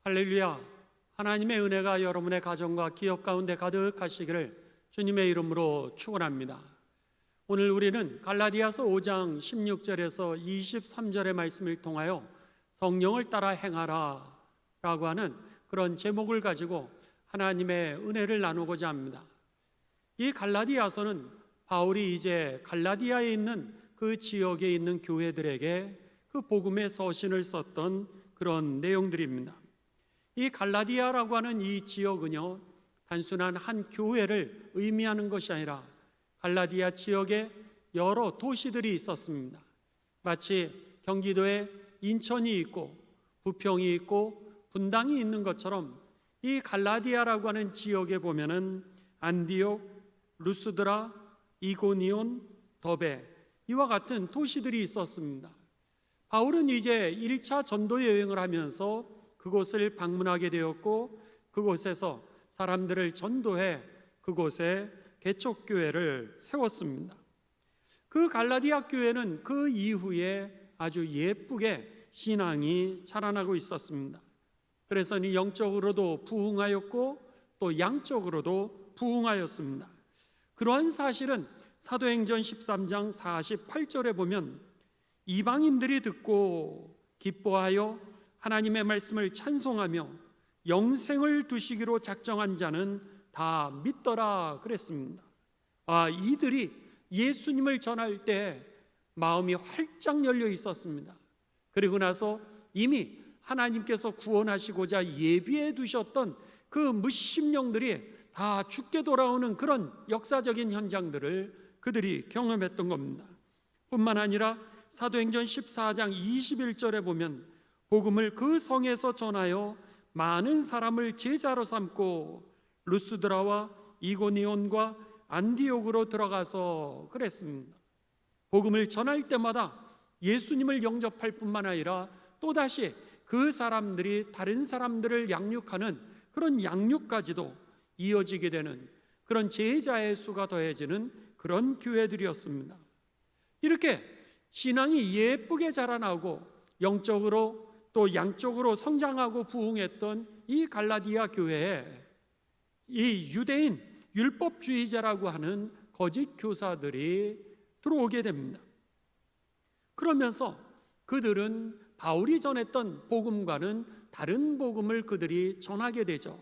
할렐루야. 하나님의 은혜가 여러분의 가정과 기업 가운데 가득하시기를 주님의 이름으로 축원합니다. 오늘 우리는 갈라디아서 5장 16절에서 23절의 말씀을 통하여 성령을 따라 행하라 라고 하는 그런 제목을 가지고 하나님의 은혜를 나누고자 합니다. 이 갈라디아서는 바울이 이제 갈라디아에 있는 그 지역에 있는 교회들에게 그 복음의 서신을 썼던 그런 내용들입니다. 이 갈라디아라고 하는 이 지역은요, 단순한 한 교회를 의미하는 것이 아니라 갈라디아 지역에 여러 도시들이 있었습니다. 마치 경기도에 인천이 있고 부평이 있고 분당이 있는 것처럼 이 갈라디아라고 하는 지역에 보면은 안디옥, 루스드라, 이고니온, 더베 이와 같은 도시들이 있었습니다. 바울은 이제 1차 전도 여행을 하면서 그곳을 방문하게 되었고 그곳에서 사람들을 전도해 그곳에 개척교회를 세웠습니다. 그 갈라디아 교회는 그 이후에 아주 예쁘게 신앙이 자라나고 있었습니다. 그래서 영적으로도 부흥하였고 또 양적으로도 부흥하였습니다. 그러한 사실은 사도행전 13장 48절에 보면 이방인들이 듣고 기뻐하여 하나님의 말씀을 찬송하며 영생을 두시기로 작정한 자는 다 믿더라 그랬습니다. 이들이 예수님을 전할 때 마음이 활짝 열려 있었습니다. 그리고 나서 이미 하나님께서 구원하시고자 예비해 두셨던 그 무심령들이 다 죽게 돌아오는 그런 역사적인 현장들을 그들이 경험했던 겁니다. 뿐만 아니라 사도행전 14장 21절에 보면 복음을 그 성에서 전하여 많은 사람을 제자로 삼고 루스드라와 이고니온과 안디옥으로 들어가서 그랬습니다. 복음을 전할 때마다 예수님을 영접할 뿐만 아니라 또다시 그 사람들이 다른 사람들을 양육하는 그런 양육까지도 이어지게 되는 그런 제자의 수가 더해지는 그런 교회들이었습니다. 이렇게 신앙이 예쁘게 자라나고 영적으로 또 양적으로 성장하고 부흥했던 이 갈라디아 교회에 이 유대인 율법주의자라고 하는 거짓 교사들이 들어오게 됩니다. 그러면서 그들은 바울이 전했던 복음과는 다른 복음을 그들이 전하게 되죠.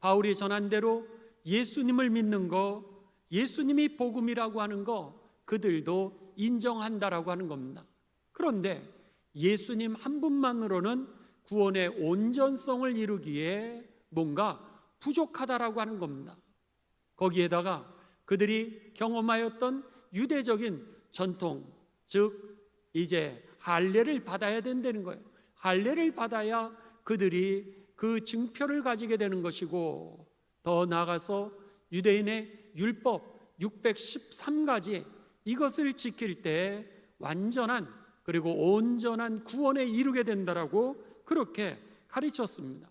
바울이 전한 대로 예수님을 믿는 거, 예수님이 복음이라고 하는 거 그들도 인정한다라고 하는 겁니다. 그런데 예수님 한 분만으로는 구원의 온전성을 이루기에 뭔가 부족하다라고 하는 겁니다. 거기에다가 그들이 경험하였던 유대적인 전통, 즉 이제 할례를 받아야 된다는 거예요. 할례를 받아야 그들이 그 증표를 가지게 되는 것이고, 더 나아가서 유대인의 율법 613가지 이것을 지킬 때 완전한 그리고 온전한 구원에 이르게 된다라고 그렇게 가르쳤습니다.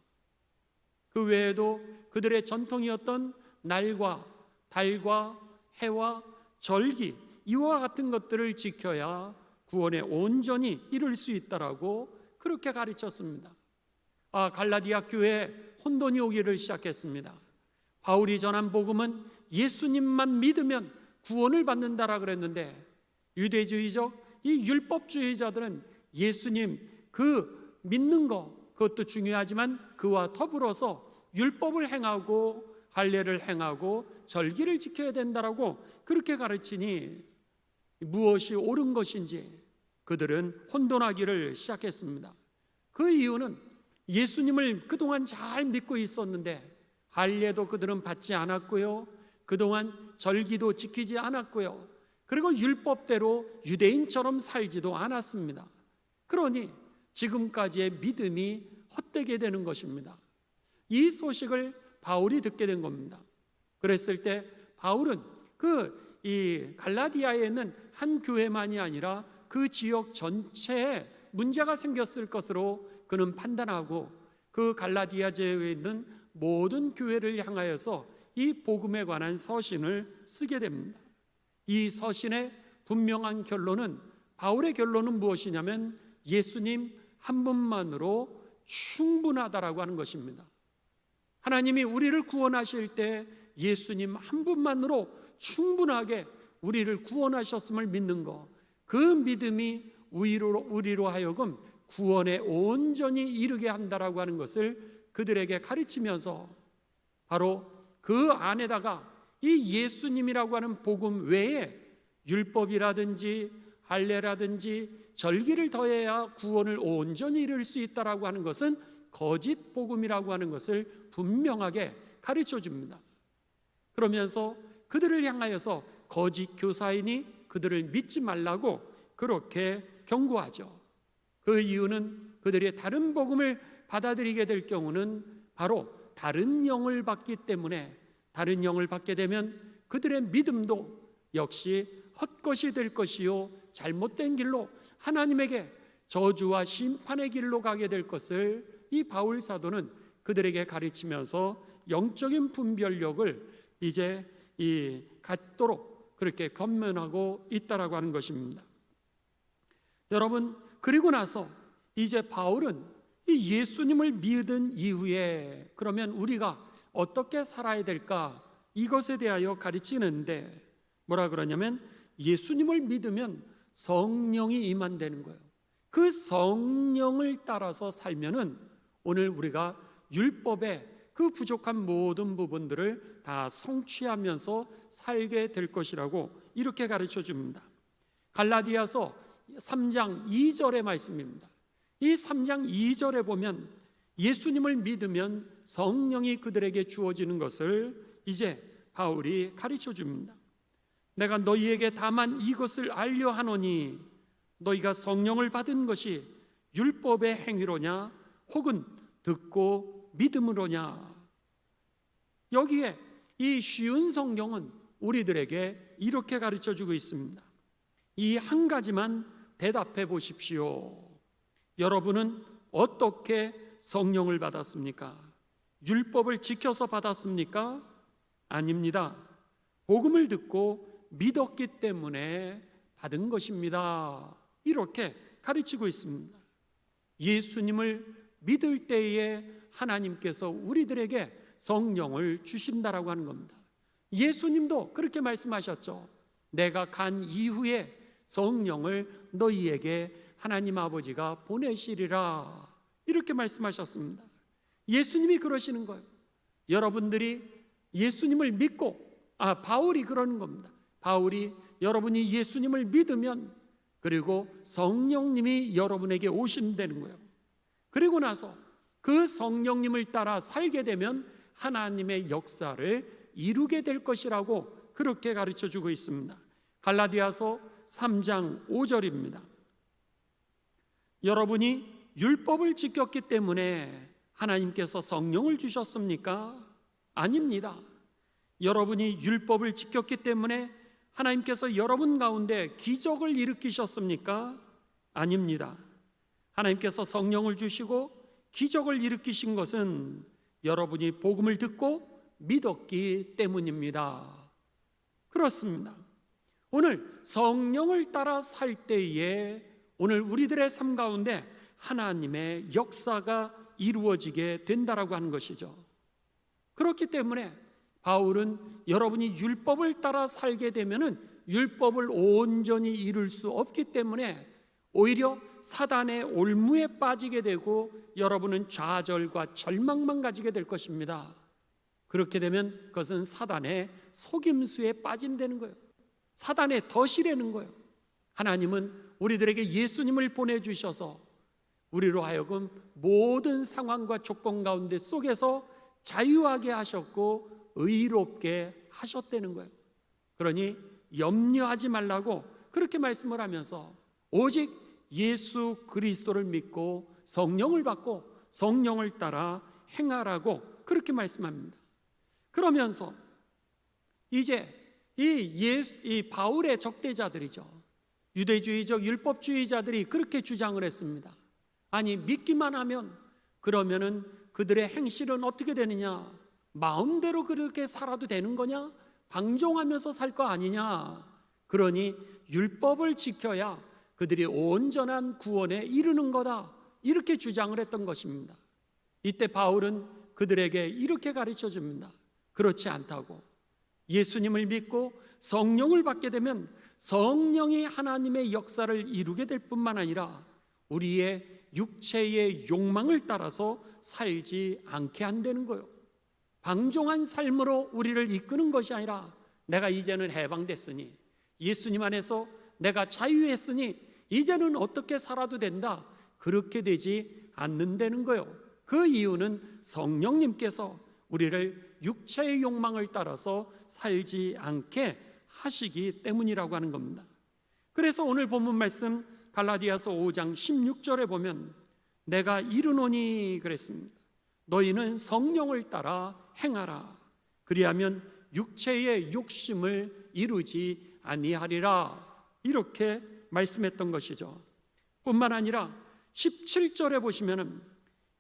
그 외에도 그들의 전통이었던 날과 달과 해와 절기 이와 같은 것들을 지켜야 구원에 온전히 이룰 수 있다라고 그렇게 가르쳤습니다. 갈라디아 교회에 혼돈이 오기를 시작했습니다. 바울이 전한 복음은 예수님만 믿으면 구원을 받는다라 그랬는데 유대주의적 이 율법주의자들은 예수님 그 믿는 거 그것도 중요하지만 그와 더불어서 율법을 행하고 할례를 행하고 절기를 지켜야 된다라고 그렇게 가르치니 무엇이 옳은 것인지 그들은 혼돈하기를 시작했습니다. 그 이유는 예수님을 그동안 잘 믿고 있었는데 할례도 그들은 받지 않았고요, 그동안 절기도 지키지 않았고요, 그리고 율법대로 유대인처럼 살지도 않았습니다. 그러니 지금까지의 믿음이 헛되게 되는 것입니다. 이 소식을 바울이 듣게 된 겁니다. 그랬을 때 바울은 이 갈라디아에 있는 한 교회만이 아니라 그 지역 전체에 문제가 생겼을 것으로 그는 판단하고 그 갈라디아 지역에 있는 모든 교회를 향하여서 이 복음에 관한 서신을 쓰게 됩니다. 이 서신의 분명한 결론은, 바울의 결론은 무엇이냐면 예수님 한 분만으로 충분하다라고 하는 것입니다. 하나님이 우리를 구원하실 때 예수님 한 분만으로 충분하게 우리를 구원하셨음을 믿는 것, 그 믿음이 우리로 하여금 구원에 온전히 이르게 한다라고 하는 것을 그들에게 가르치면서 바로 그 안에다가 이 예수님이라고 하는 복음 외에 율법이라든지 할례라든지 절기를 더해야 구원을 온전히 이룰 수 있다라고 하는 것은 거짓 복음이라고 하는 것을 분명하게 가르쳐 줍니다. 그러면서 그들을 향하여서 거짓 교사이니 그들을 믿지 말라고 그렇게 경고하죠. 그 이유는 그들이 다른 복음을 받아들이게 될 경우는 바로 다른 영을 받기 때문에, 다른 영을 받게 되면 그들의 믿음도 역시 헛것이 될 것이요 잘못된 길로 하나님에게 저주와 심판의 길로 가게 될 것을 이 바울 사도는 그들에게 가르치면서 영적인 분별력을 이제 갖도록 그렇게 권면하고 있다라고 하는 것입니다. 여러분, 그리고 나서 이제 바울은 이 예수님을 믿은 이후에 그러면 우리가 어떻게 살아야 될까, 이것에 대하여 가르치는데 뭐라 그러냐면 예수님을 믿으면 성령이 임한다는 거예요. 그 성령을 따라서 살면은 오늘 우리가 율법의 그 부족한 모든 부분들을 다 성취하면서 살게 될 것이라고 이렇게 가르쳐 줍니다. 갈라디아서 3장 2절의 말씀입니다. 이 3장 2절에 보면 예수님을 믿으면 성령이 그들에게 주어지는 것을 이제 바울이 가르쳐 줍니다. 내가 너희에게 다만 이것을 알려 하노니 너희가 성령을 받은 것이 율법의 행위로냐 혹은 듣고 믿음으로냐. 여기에 이 쉬운 성경은 우리들에게 이렇게 가르쳐 주고 있습니다. 이 한 가지만 대답해 보십시오. 여러분은 어떻게 성령을 받았습니까? 율법을 지켜서 받았습니까? 아닙니다. 복음을 듣고 믿었기 때문에 받은 것입니다. 이렇게 가르치고 있습니다. 예수님을 믿을 때에 하나님께서 우리들에게 성령을 주신다라고 하는 겁니다. 예수님도 그렇게 말씀하셨죠. 내가 간 이후에 성령을 너희에게 하나님 아버지가 보내시리라, 이렇게 말씀하셨습니다. 예수님이 그러시는 거예요. 여러분들이 예수님을 믿고, 바울이 그러는 겁니다. 바울이 여러분이 예수님을 믿으면 그리고 성령님이 여러분에게 오신다는 거예요. 그리고 나서 그 성령님을 따라 살게 되면 하나님의 역사를 이루게 될 것이라고 그렇게 가르쳐 주고 있습니다. 갈라디아서 3장 5절입니다. 여러분이 율법을 지켰기 때문에 하나님께서 성령을 주셨습니까? 아닙니다. 여러분이 율법을 지켰기 때문에 하나님께서 여러분 가운데 기적을 일으키셨습니까? 아닙니다. 하나님께서 성령을 주시고 기적을 일으키신 것은 여러분이 복음을 듣고 믿었기 때문입니다. 그렇습니다. 오늘 성령을 따라 살 때에 오늘 우리들의 삶 가운데 하나님의 역사가 이루어지게 된다라고 하는 것이죠. 그렇기 때문에 바울은 여러분이 율법을 따라 살게 되면은 율법을 온전히 이룰 수 없기 때문에 오히려 사단의 올무에 빠지게 되고 여러분은 좌절과 절망만 가지게 될 것입니다. 그렇게 되면 그것은 사단의 속임수에 빠진다는 거예요. 사단의 덫이라는 거예요. 하나님은 우리들에게 예수님을 보내주셔서 우리로 하여금 모든 상황과 조건 가운데 속에서 자유하게 하셨고 의롭게 하셨다는 거예요. 그러니 염려하지 말라고 그렇게 말씀을 하면서 오직 예수 그리스도를 믿고 성령을 받고 성령을 따라 행하라고 그렇게 말씀합니다. 그러면서 이제 이 바울의 적대자들이죠. 유대주의적 율법주의자들이 그렇게 주장을 했습니다. 아니, 믿기만 하면 그러면은 그들의 행실은 어떻게 되느냐? 마음대로 그렇게 살아도 되는 거냐? 방종하면서 살 거 아니냐? 그러니 율법을 지켜야 그들이 온전한 구원에 이르는 거다, 이렇게 주장을 했던 것입니다. 이때 바울은 그들에게 이렇게 가르쳐 줍니다. 그렇지 않다고. 예수님을 믿고 성령을 받게 되면 성령이 하나님의 역사를 이루게 될 뿐만 아니라 우리의 육체의 욕망을 따라서 살지 않게 한다는 거예요. 방종한 삶으로 우리를 이끄는 것이 아니라 내가 이제는 해방됐으니, 예수님 안에서 내가 자유했으니 이제는 어떻게 살아도 된다, 그렇게 되지 않는다는 거예요. 그 이유는 성령님께서 우리를 육체의 욕망을 따라서 살지 않게 하시기 때문이라고 하는 겁니다. 그래서 오늘 본문 말씀 갈라디아서 5장 16절에 보면 내가 이르노니 그랬습니다. 너희는 성령을 따라 행하라. 그리하면 육체의 욕심을 이루지 아니하리라. 이렇게 말씀했던 것이죠. 뿐만 아니라 17절에 보시면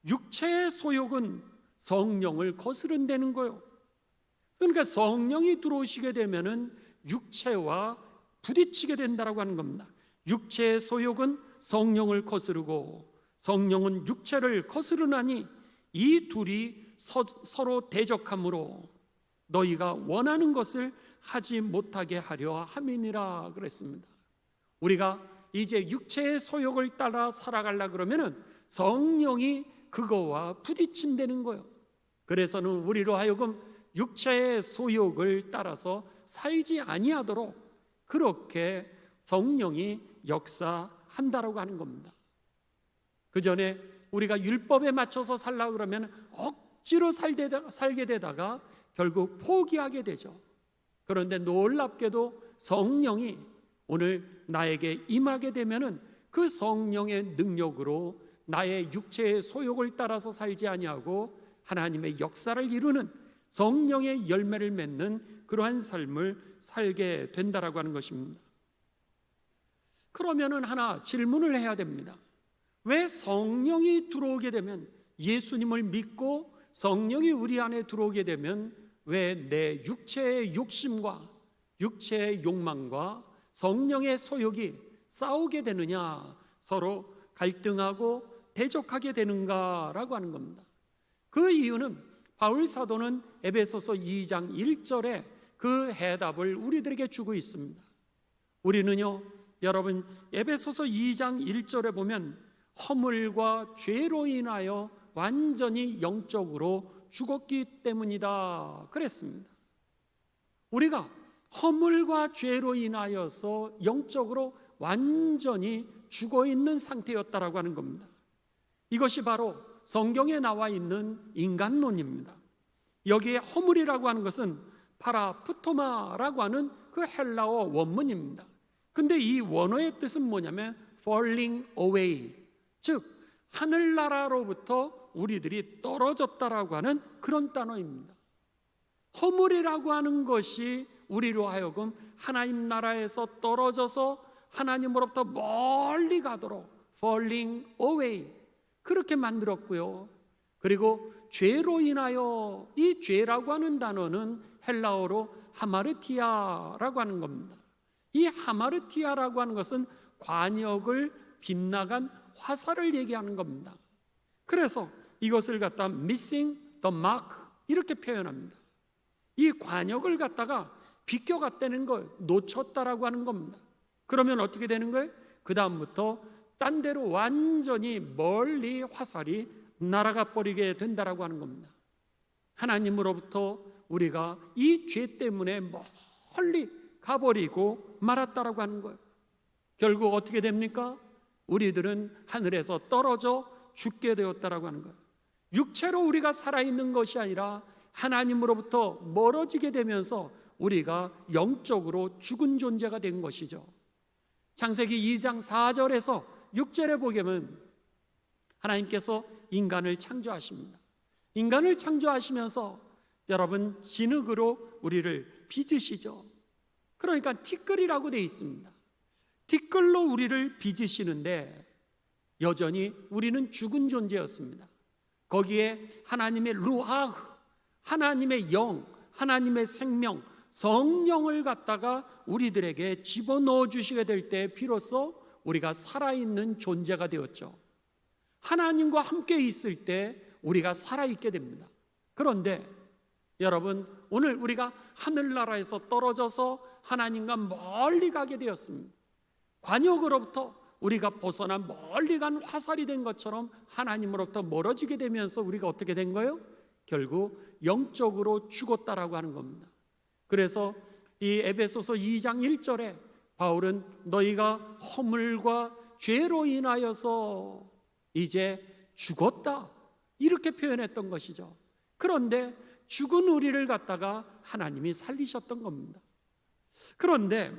육체의 소욕은 성령을 거스른다는 거예요. 그러니까 성령이 들어오시게 되면은 육체와 부딪히게 된다라고 하는 겁니다. 육체의 소욕은 성령을 거스르고 성령은 육체를 거스르나니 이 둘이 서로 대적함으로 너희가 원하는 것을 하지 못하게 하려 함이니라 그랬습니다. 우리가 이제 육체의 소욕을 따라 살아가려 그러면은 성령이 그거와 부딪힌다는 거예요. 그래서는 우리로 하여금 육체의 소욕을 따라서 살지 아니하도록 그렇게 성령이 역사한다라고 하는 겁니다. 그 전에 우리가 율법에 맞춰서 살려고 그러면 억지로 살게 되다가 결국 포기하게 되죠. 그런데 놀랍게도 성령이 오늘 나에게 임하게 되면은 그 성령의 능력으로 나의 육체의 소욕을 따라서 살지 아니하고 하나님의 역사를 이루는 성령의 열매를 맺는 그러한 삶을 살게 된다라고 하는 것입니다. 그러면은 하나 질문을 해야 됩니다. 왜 성령이 들어오게 되면, 예수님을 믿고 성령이 우리 안에 들어오게 되면 왜 내 육체의 욕심과 육체의 욕망과 성령의 소욕이 싸우게 되느냐, 서로 갈등하고 대적하게 되는가라고 하는 겁니다. 그 이유는 바울 사도는 에베소서 2장 1절에 그 해답을 우리들에게 주고 있습니다. 우리는요, 여러분, 에베소서 2장 1절에 보면 허물과 죄로 인하여 완전히 영적으로 죽었기 때문이다 그랬습니다. 우리가 허물과 죄로 인하여서 영적으로 완전히 죽어 있는 상태였다라고 하는 겁니다. 이것이 바로 성경에 나와 있는 인간론입니다. 여기에 허물이라고 하는 것은 파라프토마라고 하는 그 헬라어 원문입니다. 근데 이 원어의 뜻은 뭐냐면 falling away, 즉 하늘나라로부터 우리들이 떨어졌다라고 하는 그런 단어입니다. 허물이라고 하는 것이 우리로 하여금 하나님 나라에서 떨어져서 하나님으로부터 멀리 가도록 falling away, 그렇게 만들었고요. 그리고 죄로 인하여, 이 죄라고 하는 단어는 헬라어로 하마르티아라고 하는 겁니다. 이 하마르티아라고 하는 것은 관역을 빗나간 화살을 얘기하는 겁니다. 그래서 이것을 갖다 missing the mark 이렇게 표현합니다. 이 관역을 갖다가 비껴갔다는 걸 놓쳤다라고 하는 겁니다. 그러면 어떻게 되는 거예요? 그 다음부터 딴 데로 완전히 멀리 화살이 날아가 버리게 된다라고 하는 겁니다. 하나님으로부터 우리가 이 죄 때문에 멀리 가버리고 말았다라고 하는 거예요. 결국 어떻게 됩니까? 우리들은 하늘에서 떨어져 죽게 되었다라고 하는 거예요. 육체로 우리가 살아있는 것이 아니라 하나님으로부터 멀어지게 되면서 우리가 영적으로 죽은 존재가 된 것이죠. 창세기 2장 4절에서 6절에 보면 하나님께서 인간을 창조하십니다. 인간을 창조하시면서 여러분 진흙으로 우리를 빚으시죠. 그러니까 티끌이라고 되어 있습니다. 티끌로 우리를 빚으시는데 여전히 우리는 죽은 존재였습니다. 거기에 하나님의 루아흐, 하나님의 영, 하나님의 생명, 성령을 갖다가 우리들에게 집어넣어 주시게 될 때 비로소 우리가 살아있는 존재가 되었죠. 하나님과 함께 있을 때 우리가 살아있게 됩니다. 그런데 여러분, 오늘 우리가 하늘나라에서 떨어져서 하나님과 멀리 가게 되었습니다. 관역으로부터 우리가 벗어나 멀리 간 화살이 된 것처럼 하나님으로부터 멀어지게 되면서 우리가 어떻게 된 거예요? 결국 영적으로 죽었다라고 하는 겁니다. 그래서 이 에베소서 2장 1절에 바울은 너희가 허물과 죄로 인하여서 이제 죽었다, 이렇게 표현했던 것이죠. 그런데 죽은 우리를 갖다가 하나님이 살리셨던 겁니다. 그런데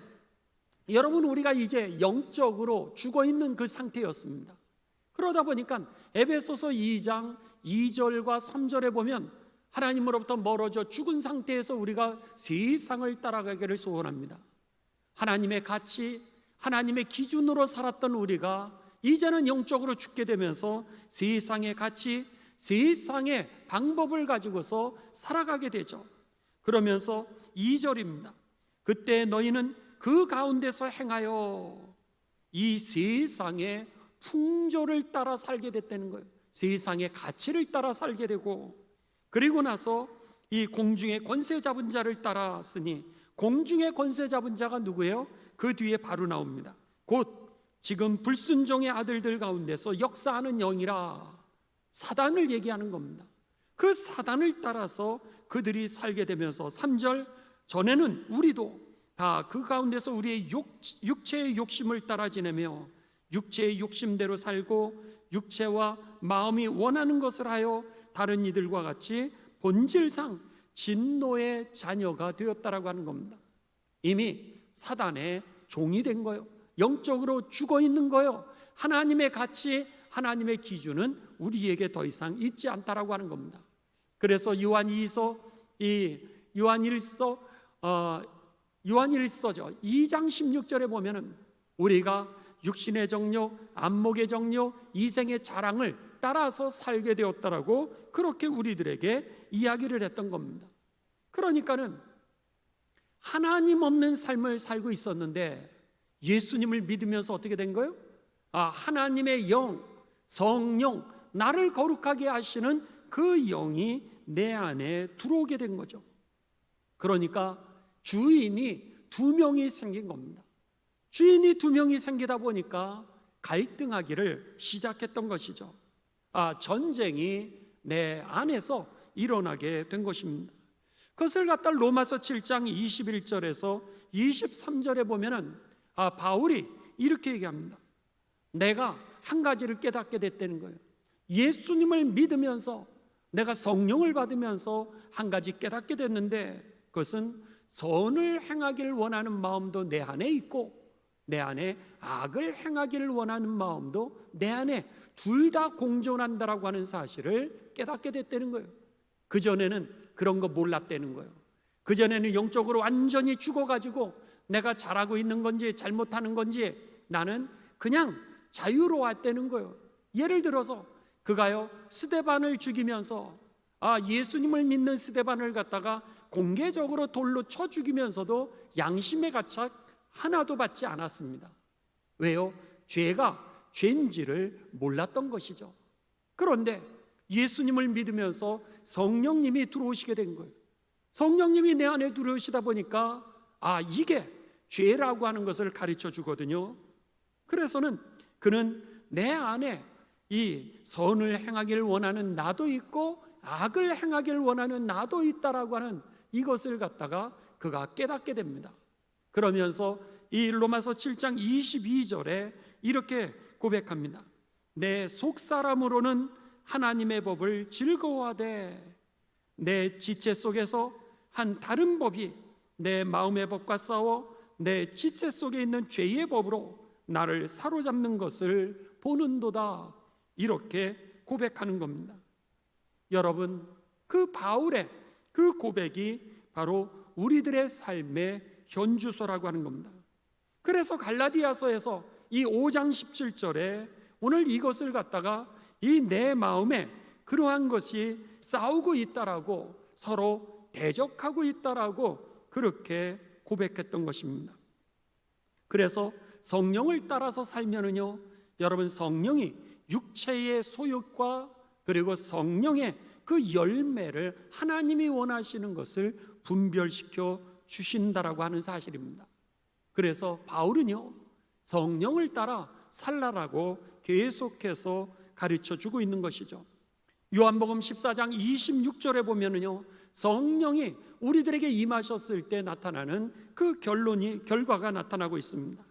여러분, 우리가 이제 영적으로 죽어 있는 그 상태였습니다. 그러다 보니까 에베소서 2장 2절과 3절에 보면 하나님으로부터 멀어져 죽은 상태에서 우리가 세상을 따라가기를 소원합니다. 하나님의 가치, 하나님의 기준으로 살았던 우리가 이제는 영적으로 죽게 되면서 세상의 가치, 세상의 방법을 가지고서 살아가게 되죠. 그러면서 2절입니다. 그때 너희는 그 가운데서 행하여 이 세상의 풍조를 따라 살게 됐다는 거예요. 세상의 가치를 따라 살게 되고, 그리고 나서 이 공중의 권세 잡은 자를 따랐으니, 공중의 권세 잡은 자가 누구예요? 그 뒤에 바로 나옵니다. 곧 지금 불순종의 아들들 가운데서 역사하는 영이라, 사단을 얘기하는 겁니다. 그 사단을 따라서 그들이 살게 되면서 3절, 전에는 우리도 다 그 가운데서 우리의 육체의 욕심을 따라 지내며 육체의 욕심대로 살고 육체와 마음이 원하는 것을 하여 다른 이들과 같이 본질상 진노의 자녀가 되었다라고 하는 겁니다. 이미 사단의 종이 된 거예요. 영적으로 죽어 있는 거예요. 하나님의 가치, 하나님의 기준은 우리에게 더 이상 있지 않다라고 하는 겁니다. 그래서 요한일서죠. 2장 16절에 보면은 우리가 육신의 정욕, 안목의 정욕, 이생의 자랑을 따라서 살게 되었다라고 그렇게 우리들에게 이야기를 했던 겁니다. 그러니까는 하나님 없는 삶을 살고 있었는데 예수님을 믿으면서 어떻게 된 거예요? 하나님의 영, 성령, 나를 거룩하게 하시는 그 영이 내 안에 들어오게 된 거죠. 그러니까 주인이 2명이 생긴 겁니다. 주인이 2명이 생기다 보니까 갈등하기를 시작했던 것이죠. 전쟁이 내 안에서 일어나게 된 것입니다. 그것을 갖다 로마서 7장 21절에서 23절에 보면은 바울이 이렇게 얘기합니다. 내가 한 가지를 깨닫게 됐다는 거예요. 예수님을 믿으면서 내가 성령을 받으면서 한 가지 깨닫게 됐는데, 그것은 선을 행하기를 원하는 마음도 내 안에 있고 내 안에 악을 행하기를 원하는 마음도 내 안에 둘 다 공존한다라고 하는 사실을 깨닫게 됐다는 거예요. 그전에는 그런 거 몰랐다는 거예요. 그전에는 영적으로 완전히 죽어가지고 내가 잘하고 있는 건지 잘못하는 건지 나는 그냥 자유로웠다는 거예요. 예를 들어서 그가요, 스데반을 죽이면서 예수님을 믿는 스데반을 갖다가 공개적으로 돌로 쳐 죽이면서도 양심의 가책 하나도 받지 않았습니다. 왜요? 죄가 죄인지를 몰랐던 것이죠. 그런데 예수님을 믿으면서 성령님이 들어오시게 된 거예요. 성령님이 내 안에 들어오시다 보니까 이게 죄라고 하는 것을 가르쳐 주거든요. 그래서는 그는 내 안에 이 선을 행하기를 원하는 나도 있고 악을 행하기를 원하는 나도 있다라고 하는 이것을 갖다가 그가 깨닫게 됩니다. 그러면서 이 로마서 7장 22절에 이렇게 고백합니다. 내 속사람으로는 하나님의 법을 즐거워하되 내 지체 속에서 한 다른 법이 내 마음의 법과 싸워 내 지체 속에 있는 죄의 법으로 나를 사로잡는 것을 보는도다, 이렇게 고백하는 겁니다. 여러분, 그 바울의 그 고백이 바로 우리들의 삶의 현주소라고 하는 겁니다. 그래서 갈라디아서에서 이 5장 17절에 오늘 이것을 갖다가 이 내 마음에 그러한 것이 싸우고 있다라고, 서로 대적하고 있다라고 그렇게 고백했던 것입니다. 그래서 성령을 따라서 살면은요, 여러분, 성령이 육체의 소욕과 그리고 성령의 그 열매를 하나님이 원하시는 것을 분별시켜 주신다라고 하는 사실입니다. 그래서 바울은요, 성령을 따라 살라라고 계속해서 가르쳐 주고 있는 것이죠. 요한복음 14장 26절에 보면은요, 성령이 우리들에게 임하셨을 때 나타나는 그 결과가 나타나고 있습니다.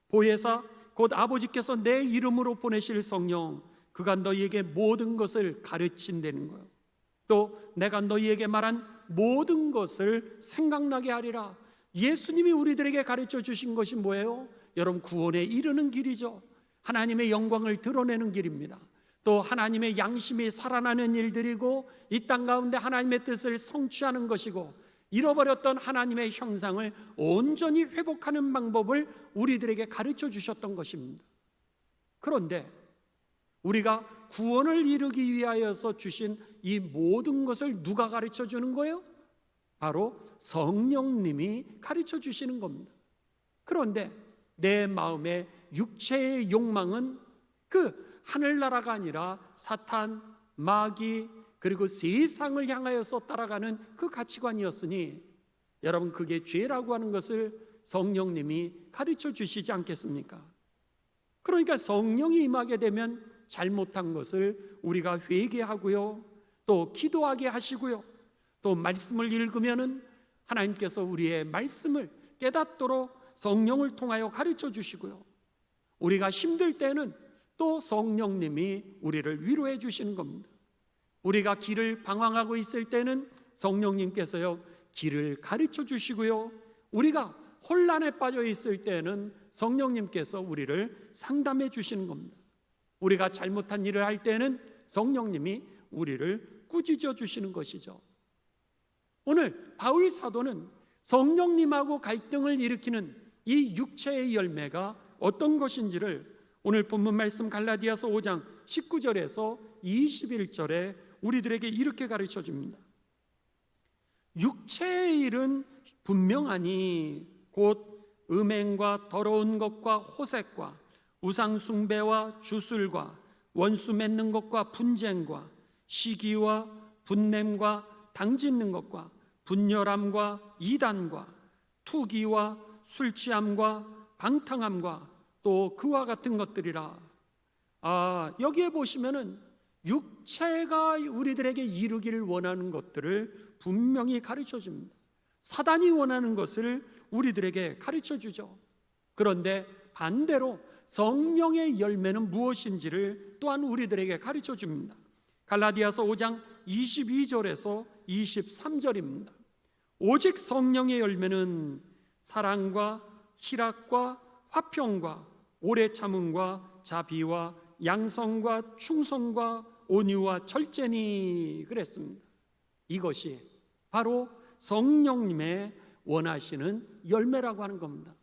보혜사 곧 아버지께서 내 이름으로 보내실 성령, 그가 너희에게 모든 것을 가르친다는 거예요. 또 내가 너희에게 말한 모든 것을 생각나게 하리라. 예수님이 우리들에게 가르쳐 주신 것이 뭐예요? 여러분, 구원에 이르는 길이죠. 하나님의 영광을 드러내는 길입니다. 또 하나님의 양심이 살아나는 일들이고, 이 땅 가운데 하나님의 뜻을 성취하는 것이고, 잃어버렸던 하나님의 형상을 온전히 회복하는 방법을 우리들에게 가르쳐 주셨던 것입니다. 그런데 우리가 구원을 이루기 위하여서 주신 이 모든 것을 누가 가르쳐 주는 거예요? 바로 성령님이 가르쳐 주시는 겁니다. 그런데 내 마음의 육체의 욕망은 그 하늘나라가 아니라 사탄, 마귀, 그리고 세상을 향하여서 따라가는 그 가치관이었으니, 여러분, 그게 죄라고 하는 것을 성령님이 가르쳐 주시지 않겠습니까? 그러니까 성령이 임하게 되면 잘못한 것을 우리가 회개하고요, 또 기도하게 하시고요, 또 말씀을 읽으면은 하나님께서 우리의 말씀을 깨닫도록 성령을 통하여 가르쳐 주시고요, 우리가 힘들 때는 또 성령님이 우리를 위로해 주시는 겁니다. 우리가 길을 방황하고 있을 때는 성령님께서요, 길을 가르쳐 주시고요, 우리가 혼란에 빠져 있을 때는 성령님께서 우리를 상담해 주시는 겁니다. 우리가 잘못한 일을 할 때는 성령님이 우리를 꾸짖어 주시는 것이죠. 오늘 바울 사도는 성령님하고 갈등을 일으키는 이 육체의 열매가 어떤 것인지를 오늘 본문 말씀 갈라디아서 5장 19절에서 21절에 우리들에게 이렇게 가르쳐 줍니다. 육체의 일은 분명하니 곧 음행과 더러운 것과 호색과 우상 숭배와 주술과 원수 맺는 것과 분쟁과 시기와 분냄과 당짓는 것과 분열함과 이단과 투기와 술 취함과 방탕함과 또 그와 같은 것들이라. 여기에 보시면은 육체가 우리들에게 이루기를 원하는 것들을 분명히 가르쳐 줍니다. 사단이 원하는 것을 우리들에게 가르쳐 주죠. 그런데 반대로 성령의 열매는 무엇인지를 또한 우리들에게 가르쳐 줍니다. 갈라디아서 5장 22절에서 23절입니다. 오직 성령의 열매는 사랑과 희락과 화평과 오래 참음과 자비와 양성과 충성과 온유와 절제니 그랬습니다. 이것이 바로 성령님의 원하시는 열매라고 하는 겁니다.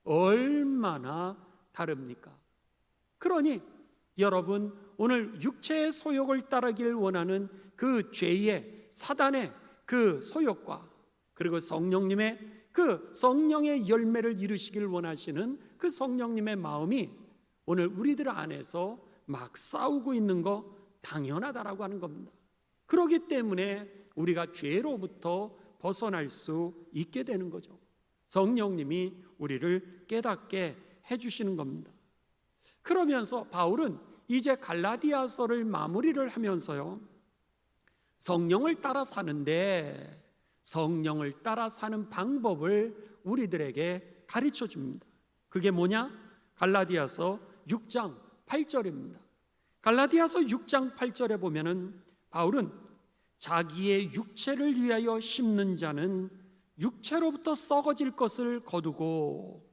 얼마나 다릅니까? 그러니 여러분, 오늘 육체의 소욕을 따르기를 원하는 그 죄의 사단의 그 소욕과 그리고 성령님의 그 성령의 열매를 이루시길 원하시는 그 성령님의 마음이 오늘 우리들 안에서 막 싸우고 있는 거 당연하다라고 하는 겁니다. 그렇기 때문에 우리가 죄로부터 벗어날 수 있게 되는 거죠. 성령님이 우리를 깨닫게 해주시는 겁니다. 그러면서 바울은 이제 갈라디아서를 마무리를 하면서요, 성령을 따라 사는데 성령을 따라 사는 방법을 우리들에게 가르쳐 줍니다. 그게 뭐냐? 갈라디아서 6장 8절입니다. 갈라디아서 6장 8절에 보면은 바울은 자기의 육체를 위하여 심는 자는 육체로부터 썩어질 것을 거두고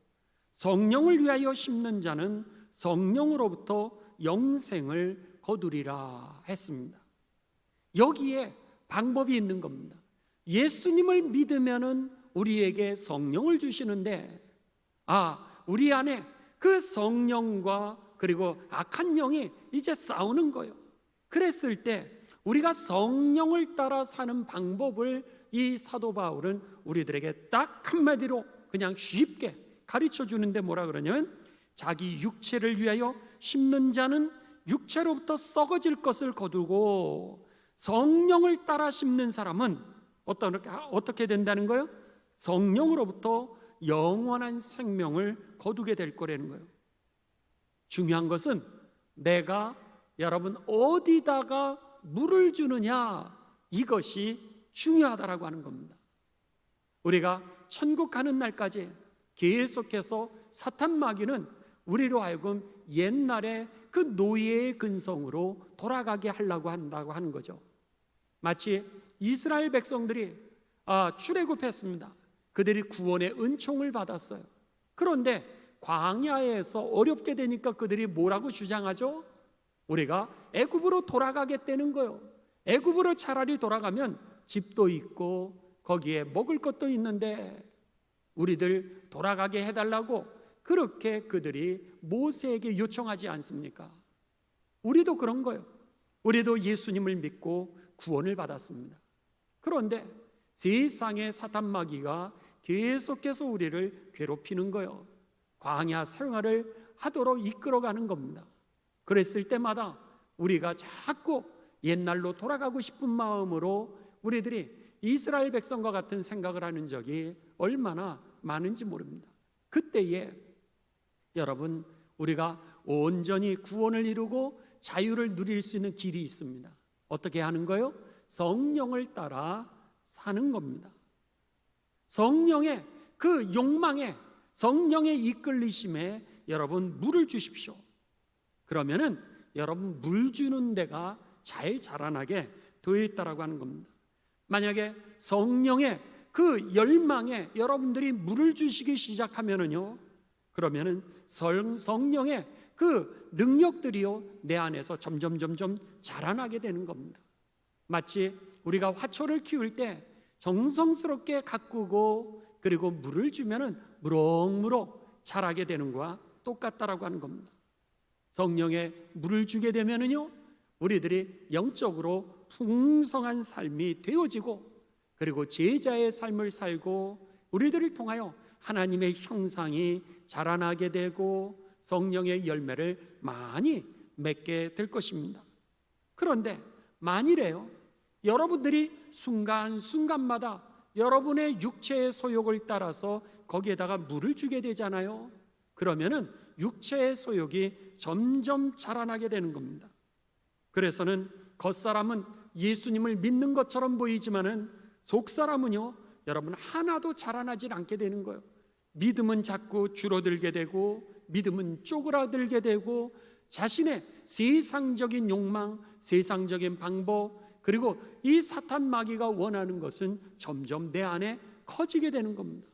성령을 위하여 심는 자는 성령으로부터 영생을 거두리라 했습니다. 여기에 방법이 있는 겁니다. 예수님을 믿으면은 우리에게 성령을 주시는데, 우리 안에 그 성령과 그리고 악한 영이 이제 싸우는 거예요. 그랬을 때 우리가 성령을 따라 사는 방법을 이 사도 바울은 우리들에게 딱 한마디로 그냥 쉽게 가르쳐 주는데 뭐라 그러냐면, 자기 육체를 위하여 심는 자는 육체로부터 썩어질 것을 거두고 성령을 따라 심는 사람은 어떻게 된다는 거예요? 성령으로부터 영원한 생명을 거두게 될 거라는 거예요. 중요한 것은 내가 여러분 어디다가 물을 주느냐, 이것이 중요하다라고 하는 겁니다. 우리가 천국 가는 날까지 계속해서 사탄 마귀는 우리로 하여금 옛날에 그 노예의 근성으로 돌아가게 하려고 한다고 하는 거죠. 마치 이스라엘 백성들이 출애굽했습니다. 그들이 구원의 은총을 받았어요. 그런데 광야에서 어렵게 되니까 그들이 뭐라고 주장하죠? 우리가 애굽으로 돌아가겠다는 거예요. 애굽으로 차라리 돌아가면 집도 있고 거기에 먹을 것도 있는데 우리들 돌아가게 해달라고 그렇게 그들이 모세에게 요청하지 않습니까? 우리도 그런 거예요. 우리도 예수님을 믿고 구원을 받았습니다. 그런데 세상의 사탄 마귀가 계속해서 우리를 괴롭히는 거예요. 광야 생활을 하도록 이끌어가는 겁니다. 그랬을 때마다 우리가 자꾸 옛날로 돌아가고 싶은 마음으로 우리들이 이스라엘 백성과 같은 생각을 하는 적이 얼마나 많은지 모릅니다. 그때에 여러분, 우리가 온전히 구원을 이루고 자유를 누릴 수 있는 길이 있습니다. 어떻게 하는 거예요? 성령을 따라 사는 겁니다. 성령의 그 욕망에, 성령의 이끌리심에 여러분 물을 주십시오. 그러면은 여러분 물 주는 데가 잘 자라나게 되어 있다라고 하는 겁니다. 만약에 성령의 그 열망에 여러분들이 물을 주시기 시작하면은요, 그러면은 성령의 그 능력들이요 내 안에서 점점 자라나게 되는 겁니다. 마치 우리가 화초를 키울 때 정성스럽게 가꾸고 그리고 물을 주면은 무럭무럭 자라게 되는 거와 똑같다라고 하는 겁니다. 성령에 물을 주게 되면은요, 우리들이 영적으로 풍성한 삶이 되어지고 그리고 제자의 삶을 살고 우리들을 통하여 하나님의 형상이 자라나게 되고 성령의 열매를 많이 맺게 될 것입니다. 그런데 만일에요, 여러분들이 순간순간마다 여러분의 육체의 소욕을 따라서 거기에다가 물을 주게 되잖아요. 그러면은 육체의 소욕이 점점 자라나게 되는 겁니다. 그래서는 겉사람은 예수님을 믿는 것처럼 보이지만은 속사람은요, 여러분 하나도 자라나질 않게 되는 거예요. 믿음은 자꾸 줄어들게 되고 믿음은 쪼그라들게 되고 자신의 세상적인 욕망, 세상적인 방법, 그리고 이 사탄 마귀가 원하는 것은 점점 내 안에 커지게 되는 겁니다.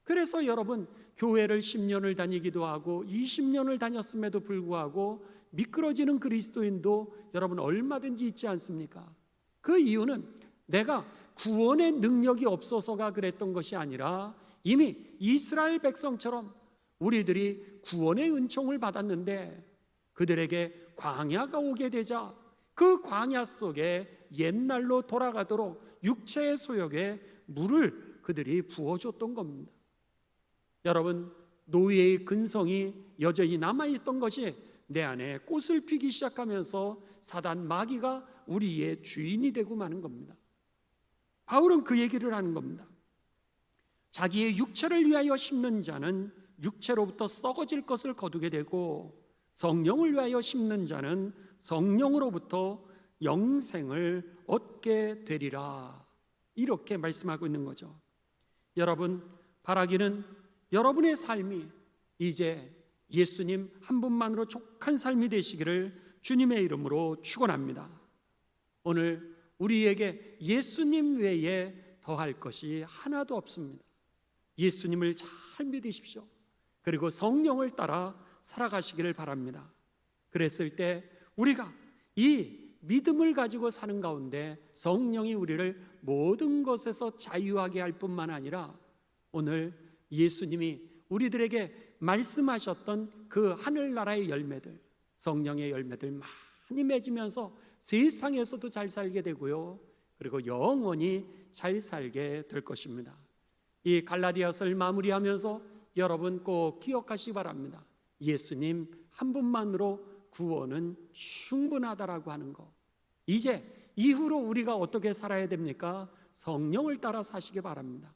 그래서 여러분 교회를 10년을 다니기도 하고 20년을 다녔음에도 불구하고 미끄러지는 그리스도인도 여러분 얼마든지 있지 않습니까? 그 이유는 내가 구원의 능력이 없어서가 그랬던 것이 아니라 이미 이스라엘 백성처럼 우리들이 구원의 은총을 받았는데 그들에게 광야가 오게 되자 그 광야 속에 옛날로 돌아가도록 육체의 소욕에 물을 그들이 부어줬던 겁니다. 여러분, 노예의 근성이 여전히 남아있던 것이 내 안에 꽃을 피기 시작하면서 사단 마귀가 우리의 주인이 되고 마는 겁니다. 바울은 그 얘기를 하는 겁니다. 자기의 육체를 위하여 심는 자는 육체로부터 썩어질 것을 거두게 되고 성령을 위하여 심는 자는 성령으로부터 영생을 얻게 되리라, 이렇게 말씀하고 있는 거죠. 여러분, 바라기는 여러분의 삶이 이제 예수님 한 분만으로 족한 삶이 되시기를 주님의 이름으로 축원합니다. 오늘 우리에게 예수님 외에 더할 것이 하나도 없습니다. 예수님을 잘 믿으십시오. 그리고 성령을 따라 살아가시기를 바랍니다. 그랬을 때 우리가 이 믿음을 가지고 사는 가운데 성령이 우리를 모든 것에서 자유하게 할 뿐만 아니라 오늘 예수님이 우리들에게 말씀하셨던 그 하늘나라의 열매들, 성령의 열매들 많이 맺으면서 세상에서도 잘 살게 되고요, 그리고 영원히 잘 살게 될 것입니다. 이 갈라디아서를 마무리하면서 여러분 꼭 기억하시기 바랍니다. 예수님 한 분만으로 구원은 충분하다라고 하는 것. 이제 이후로 우리가 어떻게 살아야 됩니까? 성령을 따라 사시기 바랍니다.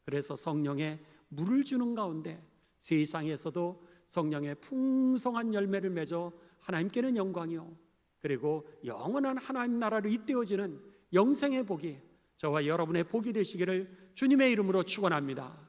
그래서 성령의 물을 주는 가운데 세상에서도 성령의 풍성한 열매를 맺어 하나님께는 영광이요, 그리고 영원한 하나님 나라로 잇대어지는 영생의 복이 저와 여러분의 복이 되시기를 주님의 이름으로 축원합니다.